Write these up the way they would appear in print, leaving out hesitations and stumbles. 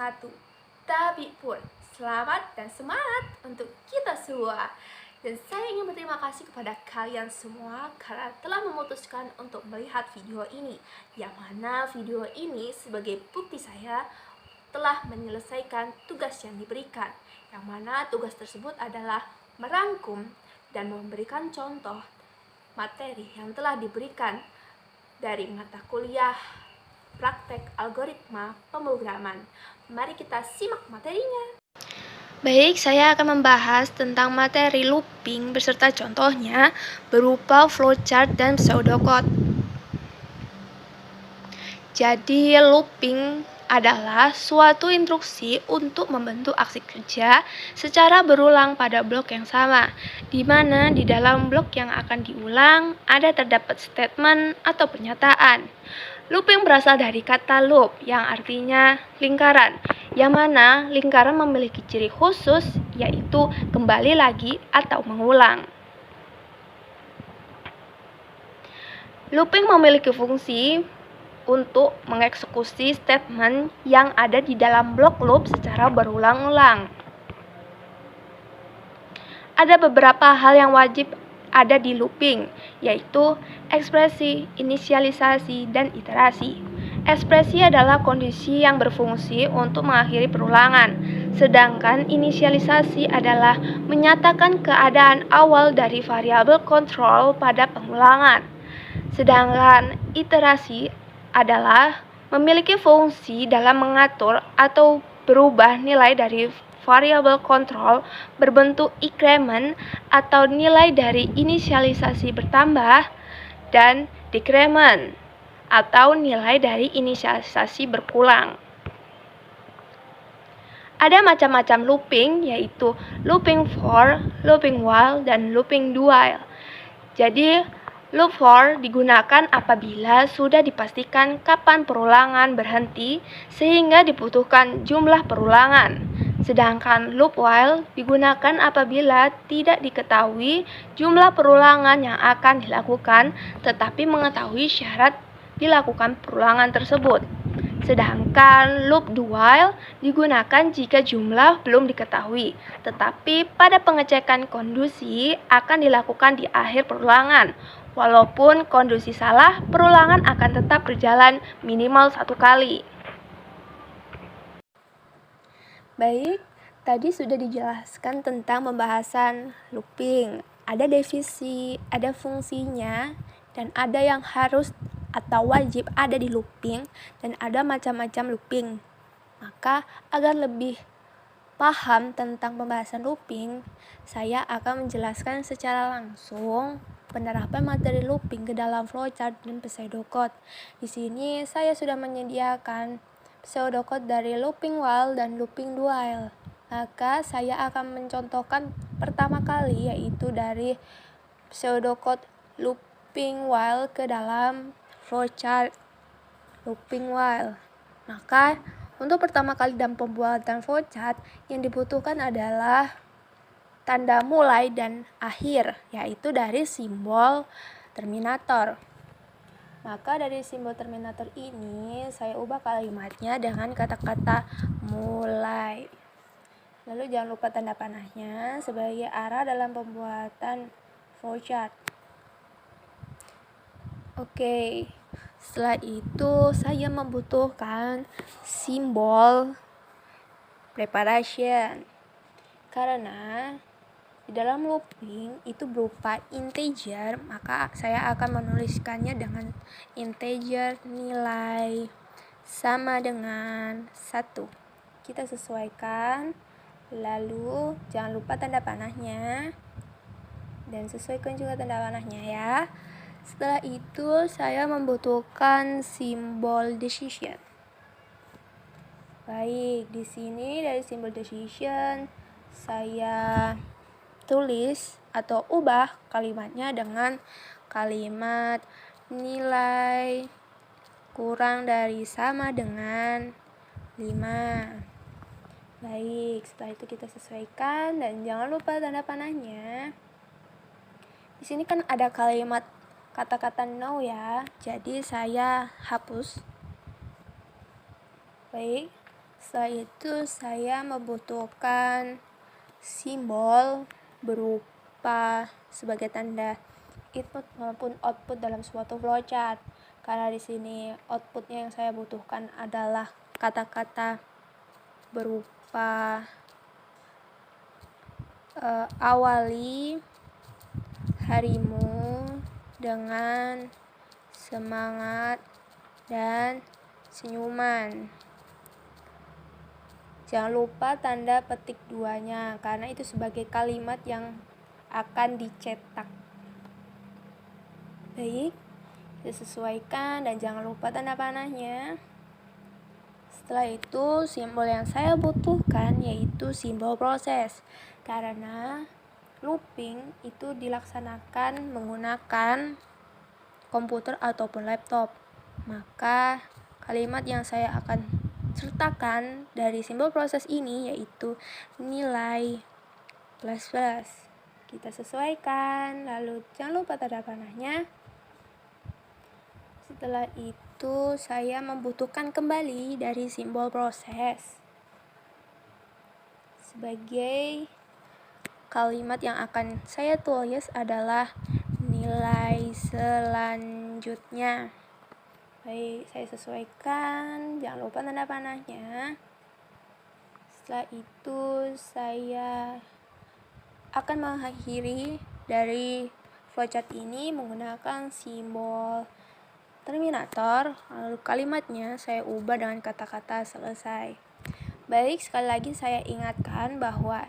wabarakatuh. Tapi pun, selamat dan semangat untuk kita semua. Dan saya ingin berterima kasih kepada kalian semua karena telah memutuskan untuk melihat video ini. Yang mana video ini sebagai bukti saya telah menyelesaikan tugas yang diberikan. Yang mana tugas tersebut adalah merangkum dan memberikan contoh materi yang telah diberikan dari mata kuliah praktek algoritma pemrograman. Mari kita simak materinya. Baik, saya akan membahas tentang materi looping beserta contohnya berupa flowchart dan pseudocode. Jadi, looping adalah suatu instruksi untuk membentuk aksi kerja secara berulang pada blok yang sama, di mana di dalam blok yang akan diulang ada terdapat statement atau pernyataan. Looping berasal dari kata loop yang artinya lingkaran, yang mana lingkaran memiliki ciri khusus yaitu kembali lagi atau mengulang. Looping memiliki fungsi untuk mengeksekusi statement yang ada di dalam blok loop secara berulang-ulang. Ada beberapa hal yang wajib ada di looping, yaitu ekspresi, inisialisasi, dan iterasi. Ekspresi adalah kondisi yang berfungsi untuk mengakhiri perulangan, sedangkan inisialisasi adalah menyatakan keadaan awal dari variabel kontrol pada pengulangan. Sedangkan iterasi adalah memiliki fungsi dalam mengatur atau berubah nilai dari variabel kontrol berbentuk increment atau nilai dari inisialisasi bertambah dan decrement atau nilai dari inisialisasi berkurang. Ada macam-macam looping, yaitu looping for, looping while, dan looping do while. Jadi, loop for digunakan apabila sudah dipastikan kapan perulangan berhenti sehingga dibutuhkan jumlah perulangan. Sedangkan loop while digunakan apabila tidak diketahui jumlah perulangan yang akan dilakukan tetapi mengetahui syarat dilakukan perulangan tersebut. Sedangkan loop do while digunakan jika jumlah belum diketahui, tetapi pada pengecekan kondisi akan dilakukan di akhir perulangan. Walaupun kondisi salah, perulangan akan tetap berjalan minimal 1 kali. Baik, tadi sudah dijelaskan tentang pembahasan looping. Ada definisi, ada fungsinya, dan ada yang harus atau wajib ada di looping, dan ada macam-macam looping. Maka agar lebih paham tentang pembahasan looping, saya akan menjelaskan secara langsung penerapan materi looping ke dalam flowchart dan pseudocode. Di sini saya sudah menyediakan pseudocode dari looping while dan looping do while. Maka saya akan mencontohkan pertama kali yaitu dari pseudocode looping while ke dalam flowchart looping while. Maka untuk pertama kali dalam pembuatan flowchart yang dibutuhkan adalah tanda mulai dan akhir, yaitu dari simbol terminator. Maka dari simbol terminator ini saya ubah kalimatnya dengan kata-kata mulai. Lalu jangan lupa tanda panahnya sebagai arah dalam pembuatan flowchart. Oke, setelah itu saya membutuhkan simbol preparation karena di dalam looping itu berupa integer, maka saya akan menuliskannya dengan integer nilai sama dengan 1. Kita sesuaikan, lalu jangan lupa tanda panahnya dan sesuaikan juga tanda panahnya ya. Setelah itu saya membutuhkan simbol decision. Baik, di sini dari simbol decision saya tulis atau ubah kalimatnya dengan kalimat nilai kurang dari sama dengan 5. Baik, setelah itu kita sesuaikan dan jangan lupa tanda panahnya. Di sini kan ada kalimat kata-kata no ya, jadi saya hapus. Baik, Setelah itu saya membutuhkan simbol berupa sebagai tanda input maupun output dalam suatu flowchart. Karena di sini outputnya yang saya butuhkan adalah kata-kata berupa awali harimu dengan semangat dan senyuman. Jangan lupa tanda petik 2-nya karena itu sebagai kalimat yang akan dicetak. Baik, disesuaikan dan jangan lupa tanda panahnya. Setelah itu simbol yang saya butuhkan yaitu simbol proses. Karena looping itu dilaksanakan menggunakan komputer ataupun laptop. Maka kalimat yang saya akan sertakan dari simbol proses ini yaitu nilai plus plus. Kita sesuaikan, lalu jangan lupa tanda panahnya. Setelah itu saya membutuhkan kembali dari simbol proses sebagai kalimat yang akan saya tulis adalah nilai selanjutnya. Baik, saya sesuaikan, jangan lupa tanda panahnya. Setelah itu saya akan mengakhiri dari flowchart ini menggunakan simbol terminator, lalu kalimatnya saya ubah dengan kata-kata selesai. Baik, sekali lagi saya ingatkan bahwa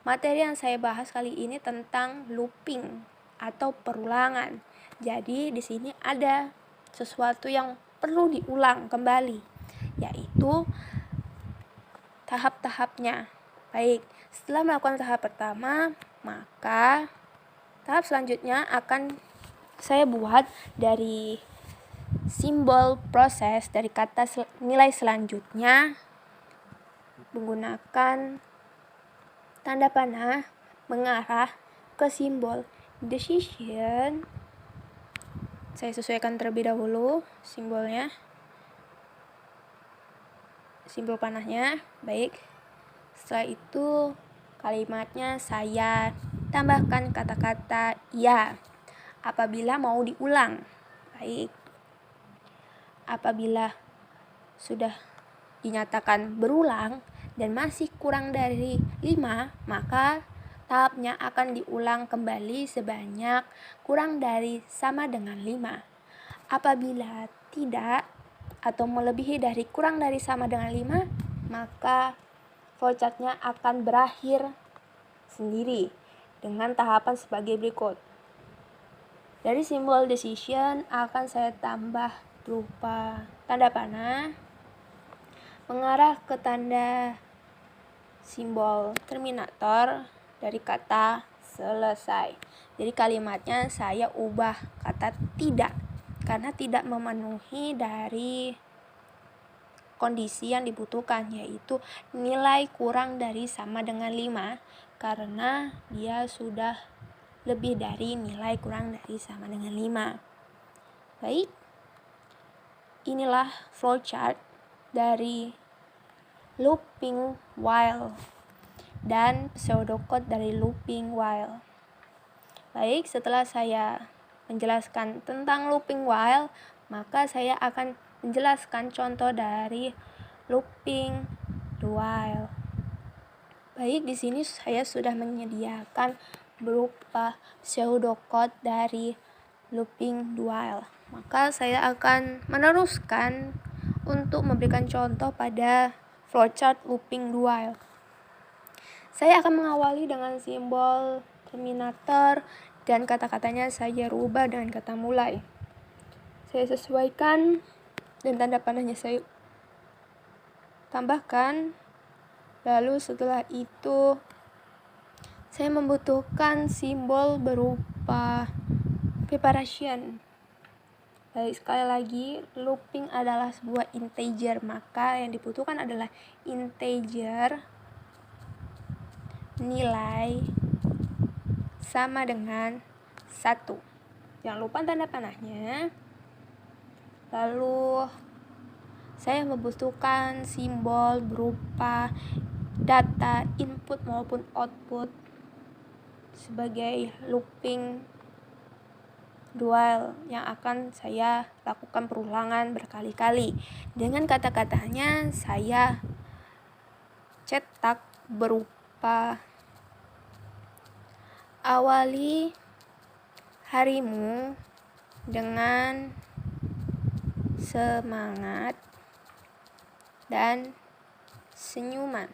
materi yang saya bahas kali ini tentang looping atau perulangan. Jadi di sini ada sesuatu yang perlu diulang kembali, yaitu tahap-tahapnya. Baik, setelah melakukan tahap pertama, maka tahap selanjutnya akan saya buat dari simbol proses dari kata nilai selanjutnya menggunakan tanda panah mengarah ke simbol decision. Saya sesuaikan terlebih dahulu simbolnya, simbol panahnya. Baik, setelah itu kalimatnya saya tambahkan kata-kata ya apabila mau diulang. Baik, apabila sudah dinyatakan berulang dan masih kurang dari 5, maka tahapnya akan diulang kembali sebanyak kurang dari sama dengan 5. Apabila tidak atau melebihi dari kurang dari sama dengan 5, maka flowchartnya akan berakhir sendiri dengan tahapan sebagai berikut. Dari simbol decision akan saya tambah berupa tanda panah mengarah ke tanda simbol terminator dari kata selesai. Jadi kalimatnya saya ubah kata tidak karena tidak memenuhi dari kondisi yang dibutuhkan, yaitu nilai kurang dari sama dengan 5 karena dia sudah lebih dari nilai kurang dari sama dengan 5. Baik, inilah flowchart dari looping while dan pseudocode dari looping while. Baik, setelah saya menjelaskan tentang looping while, maka saya akan menjelaskan contoh dari looping while. Baik, di sini saya sudah menyediakan berupa pseudocode dari looping while. Maka saya akan meneruskan untuk memberikan contoh pada flowchart looping while. Saya akan mengawali dengan simbol terminator dan kata-katanya saya rubah dengan kata mulai. Saya sesuaikan dan tanda panahnya saya tambahkan. Lalu setelah itu saya membutuhkan simbol berupa preparation. Baik, sekali lagi looping adalah sebuah integer, maka yang dibutuhkan adalah integer nilai sama dengan 1. Jangan lupa tanda panahnya. Lalu saya membutuhkan simbol berupa data input maupun output sebagai looping dual yang akan saya lakukan perulangan berkali-kali. Dengan kata-katanya saya cetak berupa awali harimu dengan semangat dan senyuman.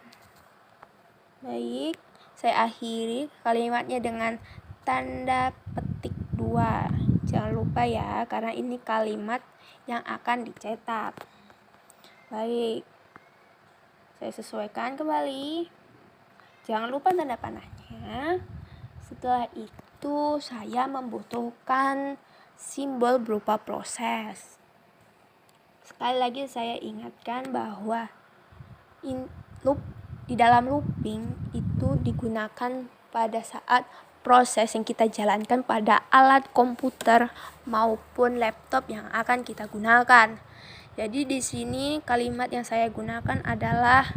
Baik, saya akhiri kalimatnya dengan tanda petik 2. Jangan lupa ya, karena ini kalimat yang akan dicetak. Baik, saya sesuaikan kembali. Jangan lupa tanda panahnya. Setelah itu saya membutuhkan simbol berupa proses. Sekali lagi saya ingatkan bahwa di dalam looping itu digunakan pada saat proses yang kita jalankan pada alat komputer maupun laptop yang akan kita gunakan. Jadi di sini kalimat yang saya gunakan adalah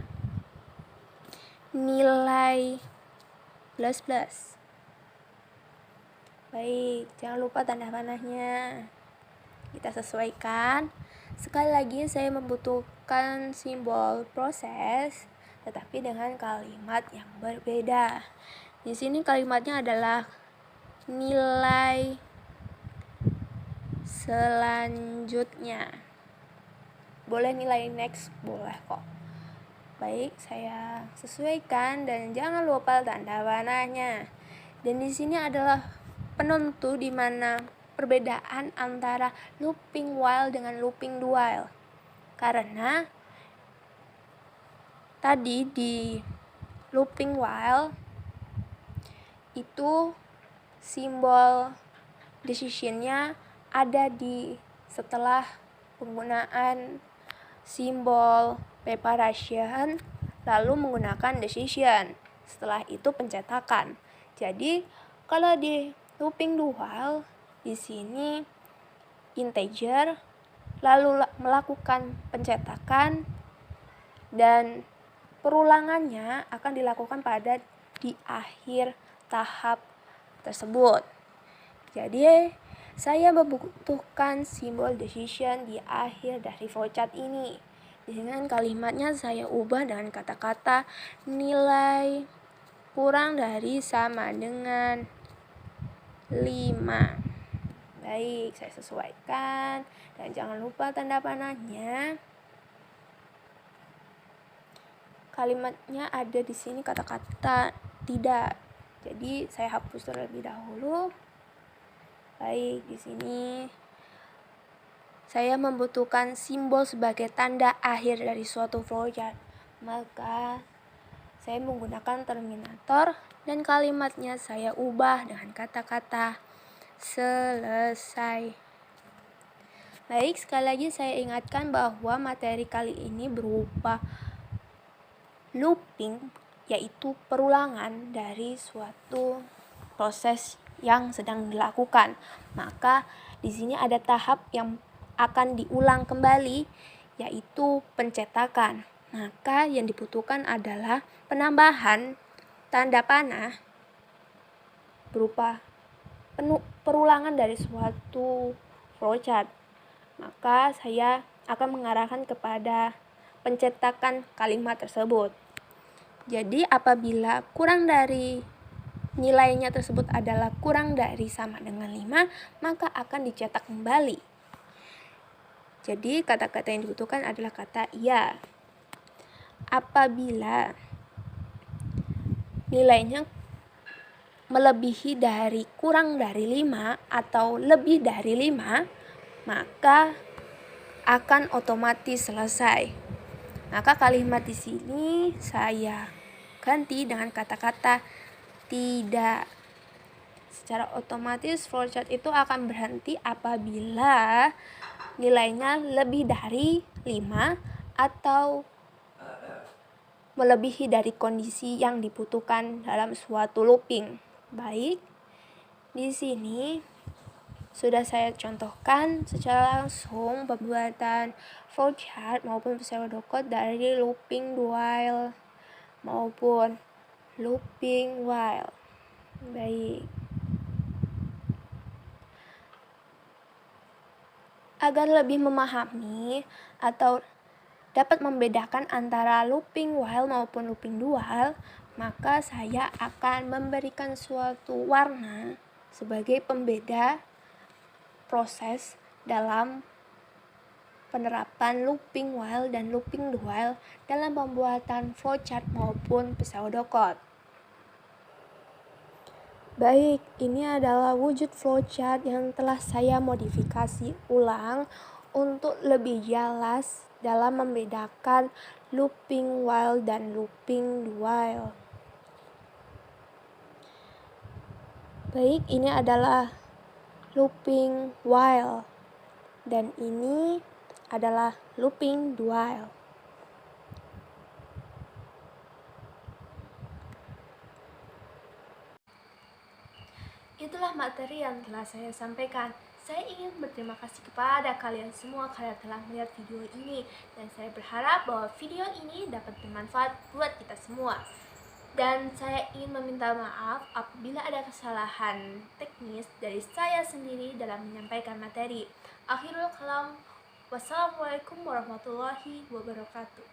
nilai plus. Baik, jangan lupa tanda panahnya. Kita sesuaikan. Sekali lagi saya membutuhkan simbol proses, tetapi dengan kalimat yang berbeda. Di sini kalimatnya adalah nilai selanjutnya. Boleh nilai next, boleh kok. Baik, saya sesuaikan dan jangan lupa tanda panahnya. Dan di sini adalah penentu di mana perbedaan antara looping while dengan looping do while. Karena tadi di looping while itu simbol decision-nya ada di setelah penggunaan simbol preparation lalu menggunakan decision. Setelah itu pencetakan. Jadi kalau di looping do while di sini integer lalu melakukan pencetakan dan perulangannya akan dilakukan pada di akhir tahap tersebut. Jadi saya membutuhkan simbol decision di akhir dari flowchart ini. Dengan kalimatnya saya ubah dengan kata-kata nilai kurang dari sama dengan 5. Baik, saya sesuaikan dan jangan lupa tanda panahnya. Kalimatnya ada di sini kata-kata tidak. Jadi saya hapus terlebih dahulu. Baik, di sini saya membutuhkan simbol sebagai tanda akhir dari suatu flowchart. Maka saya menggunakan terminator dan kalimatnya saya ubah dengan kata-kata selesai. Baik, sekali lagi saya ingatkan bahwa materi kali ini berupa looping, yaitu perulangan dari suatu proses yang sedang dilakukan. Maka di sini ada tahap yang akan diulang kembali, yaitu pencetakan. Maka yang dibutuhkan adalah penambahan tanda panah berupa perulangan dari suatu flowchart. Maka saya akan mengarahkan kepada pencetakan kalimat tersebut. Jadi apabila kurang dari nilainya tersebut adalah kurang dari sama dengan 5, maka akan dicetak kembali. Jadi kata-kata yang dibutuhkan adalah kata iya. Apabila nilainya melebihi dari kurang dari 5 atau lebih dari 5, maka akan otomatis selesai. Maka kalimat di sini saya ganti dengan kata-kata tidak. Secara otomatis flowchart itu akan berhenti apabila nilainya lebih dari 5 atau melebihi dari kondisi yang dibutuhkan dalam suatu looping. Baik, di sini Sudah saya contohkan secara langsung pembuatan flowchart maupun pseudocode dari looping while maupun looping while. Baik. Agar lebih memahami atau dapat membedakan antara looping while maupun looping do while, maka saya akan memberikan suatu warna sebagai pembeda proses dalam penerapan looping while dan looping do while dalam pembuatan flowchart maupun pseudocode. Baik, ini adalah wujud flowchart yang telah saya modifikasi ulang untuk lebih jelas dalam membedakan looping while dan looping do while. Baik, ini adalah looping while dan ini adalah looping do while. Itulah materi yang telah saya sampaikan. Saya ingin berterima kasih kepada kalian semua karena telah melihat video ini, dan saya berharap bahwa video ini dapat bermanfaat buat kita semua. Dan saya ingin meminta maaf apabila ada kesalahan teknis dari saya sendiri dalam menyampaikan materi. Akhirul kalam, wassalamualaikum warahmatullahi wabarakatuh.